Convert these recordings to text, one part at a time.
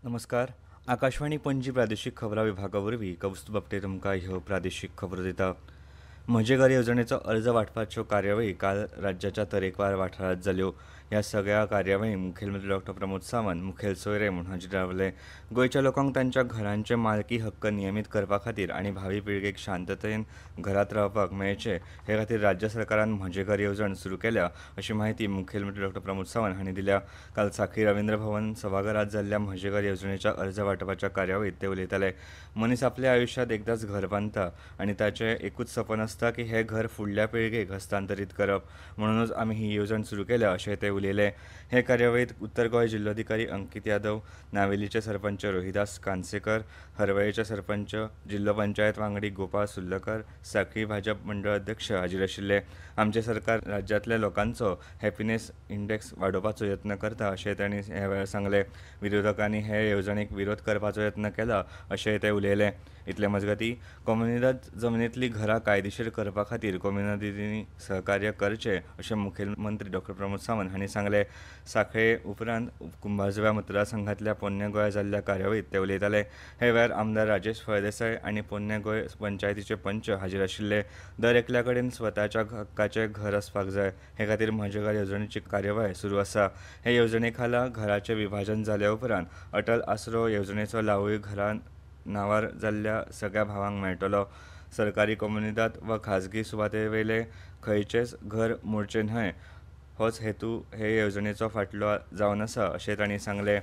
नमस्कार. आकाशवाणी पणजी प्रादेशीक खबरां विभागावरवीं कौस्तुभ आपटे तुमकां ह्यो प्रादेशीक खबरो दिता. म्हजे घर येवजणेचो अर्ज वांटपाच्यो कार्यावळी काल राज्याच्या तरेकवार वाठारांत जाल्यो. ह्या सगळ्या कार्यावळींक मुखेलमंत्री डॉ. प्रमोद सावंत मुखेल सोयरे म्हूण हाजीर रावले. गोंयच्या लोकांक तांच्या घरांचे मालकी हक्क नियमीत करपा खातीर आनी भावी पिळगेक शांततायेन घरांत रावपाक मेळचे हे खातीर राज्य सरकारान म्हजे घर येवजण सुरू केल्या अशी माहिती मुखेलमंत्री डॉ. प्रमोद सावंत हांणी दिल्या. काल साखी रवींद्र भवन सभाघरांत जाल्ल्या म्हजे घर येवजणेच्या अर्ज वांटपाच्या कार्यावळींत ते उलयताले. मनीस आपल्या आयुश्यांत एकदांच घर बांदता आनी ताचें एकूच सपन आसता की हें घर फुडल्या पिळगेक हस्तांतरीत करप. म्हणूनच आमी ही येवजण सुरू केल्या अशें ते उलयले. हे कार्यावळींत उत्तर गोंय जिल्लोधिकारी अंकीत यादव, नावेलीचे सरपंच रोहिदास कानसेकर, हरवळेचे सरपंच, जिल्लो पंचायत वांगडी गोपाळ सुर्लकर, साखळी भाजप मंडळ अध्यक्ष हाजीर आशिल्ले. आमचे सरकार राज्यांतल्या लोकांचो हॅपिनेस इंडेक्स वाडोवपाचो यत्न करता अशें तांणी ह्या वेळार सांगलें. विरोधकांनी हे येवजणेक विरोध करपाचो यत्न केला अशेंय ते उलयले. इतले मजगतीं कम्युनिदाद जमनींतलीं घरां कायदेशीर करपा खातीर कम्युनिटींनी सहकार्य करचें अशें मुखेलमंत्री डॉ. प्रमोद सावंत हांणी सांगलें. सांखळे उपरांत कुंभारजुव्या मतदारसंघांतल्या पोरन्या गोंया जाल्ल्या कार्यावळींत ते उलयताले. हे वेळार आमदार राजेश फळदेसाय आनी पोरन्या गोंय पंचायतीचे पंच हाजीर आशिल्ले. दर एकल्या कडेन स्वताच्या हक्काचें घर आसपाक जाय हे खातीर म्हजे घर येवजणेची कार्यवाही सुरू आसा. हे येवजणे खाला घराचें विभाजन जाल्या उपरांत अटल आसरो येवजणेचो लावूय घरां नांवार जाल्ल्या सगळ्या भावांक मेळटलो. सरकारी कम्युनिदाद वा खाजगी सुवातेवेलें खंयचेंच घर मोडचें न्हय होच हेतू हे येवजणेचो फाटलो जावन आसा अशें तांणी सांगलें.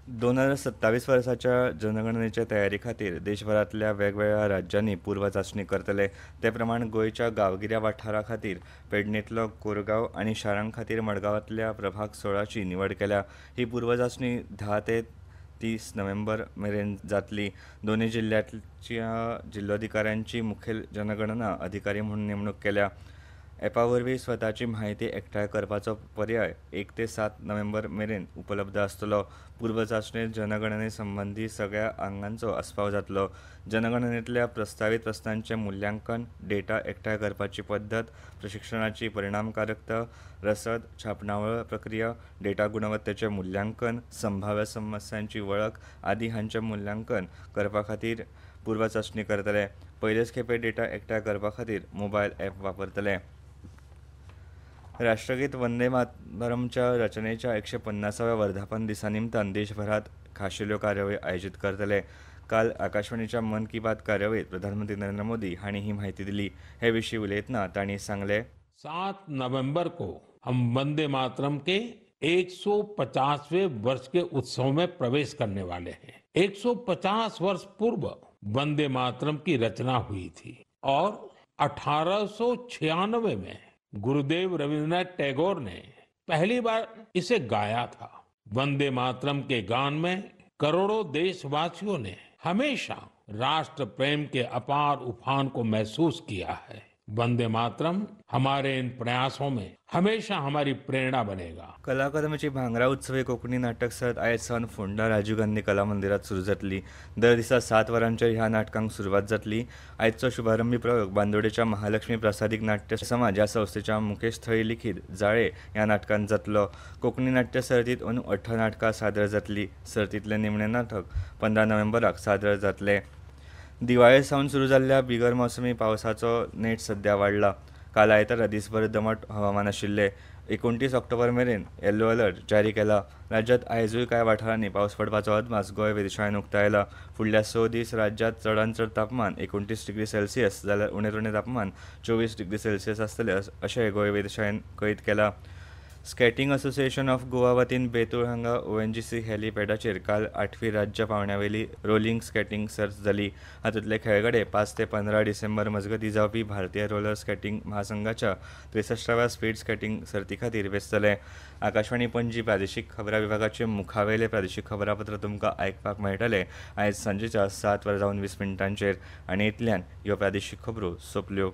2027 वर्साच्या जनगणनेचे तयारी खातीर देशभरांतल्या वेगवेगळ्या राज्यांनी पूर्व चांचणी करतले. ते प्रमाण गोंयच्या गांवगिऱ्या वाठारा खातीर पेडणेंतलो कोरगांव आनी शारां खातीर मडगांवांतल्या प्रभाग 16ची निवड केल्या. ही पूर्व चांचणी 10 ते 30 नोव्हेंबर मेरेन जातली. दोनूय जिल्ल्यांतल्या जिल्लोधिकाऱ्यांची मुखेल जनगणना अधिकारी म्हूण नेमणूक केल्या. एपा वरवीं स्वताची म्हायती एकठांय करपाचो पर्याय 1 ते 7 नोव्हेंबर मेरेन उपलब्ध आसतलो. पूर्व चांचणेंत जनगणने संबंधी सगळ्या आंगांचो आस्पाव जातलो. जनगणनेंतल्या प्रस्तावीत प्रस्नांचें मुल्यांकन, डेटा एकठांय करपाची पद्दत, प्रशिक्षणाची परिणामकारकता, रसद, छापणावळ प्रक्रिया, डेटा गुणवत्तेचें मुल्यांकन, संभाव्य समस्यांची वळख आदी हांचें मुल्यांकन करपा खातीर पूर्व चांचणी करतले. पयलेच खेपे डेटा एकठांय करपा खातीर मोबायल ॲप वापरतले. राष्ट्रगीत वंदे मातरमच्या रचनेच्या 150व्या वर्धापन दिसा निमतान देशभरांत खाशेल्यो कार्यावळी आयोजीत करतले. काल आकाशवाणीच्या मन की बात कार्यावळींत प्रधानमंत्री नरेंद्र मोदी हांणी ही म्हायती दिली. हे विशीं उलयतना तांणी सांगलें, 7 नवंबर को हम वंदे मातरम के 150वें वर्ष के उत्सव में प्रवेश करने वाले हैं। 150 वर्ष पूर्व वंदे मातरम की रचना हुई थी और 1896 में गुरुदेव रविन्द्रनाथ टैगोर ने पहली बार इसे गाया था। वंदे मातरम के गान में करोड़ों देशवासियों ने हमेशा राष्ट्र प्रेम के अपार उफान को महसूस किया है। वंदे मातरम हमारे इन प्रयासों में हमेशा हमारी प्रेरणा बनेगा. कला अकादमीची भांगरा उत्सवी कोंकणी नाटक सर्त आयज सावन फोंडा राजीव गांधी कला मंदिरात सुरू जातली. दर दिसा 7 वरांच्या ह्या नाटकांक सुरवात जातली. आयचो शुभारंभी प्रयोग बांदोडेच्या महालक्ष्मी प्रसादीक नाट्य समाज ह्या संस्थेच्या मुखेश थळी लिखीत जाळे ह्या नाटकांत जातलो. कोंकणी नाट्य सर्तींत अंदू 18 नाटकां सादर जातलीं. सर्तींतलें निमणें नाटक 15 नोव्हेंबराक सादर जातलें. दिवाळे सावन सुरू जाल्ल्या बिगर मोसमी पावसाचो नेट सध्या वाडला. काल आयतारा दिसभर दमट हवामान आशिल्लें. 29 ऑक्टोबर मेरेन येल्लो अलर्ट जारी केला. राज्यांत आयजूय कांय वाठारांनी पावस पडपाचो अदमास गोंय वेधशाळेन उक्तायला. फुडल्या 6 दीस राज्यांत चडांत चड तापमान 29 डिग्री सेल्सियस जाल्यार उणेंत उणें तापमान 24 डिग्री सेल्सियस आसतलें अशें गोंय वेधशाळेन कळीत केलां. स्केटिंग असोसिएशन ऑफ गोवा वतीन बेतूळ हांगा ONGC हेलिपॅडाचेर काल 8वी राज्य पावंड्यावेली रोलिंग स्केटिंग सर्त जाली. हातूंतले खेळगडे 5 ते 15 डिसेंबर मजगतीं जावपी भारतीय रोलर स्केटिंग महासंघाच्या 63व्या स्पीड स्केटिंग सर्ती खातीर वेंचतले. आकाशवाणी पणजी प्रादेशीक खबरां विभागाचे मुखावेले प्रादेशीक खबरापत्र तुमकां आयकपाक मेळटले आयज सांजेच्या 7:20 आनी इतल्यान ह्यो प्रादेशीक खबरो सोंपल्यो.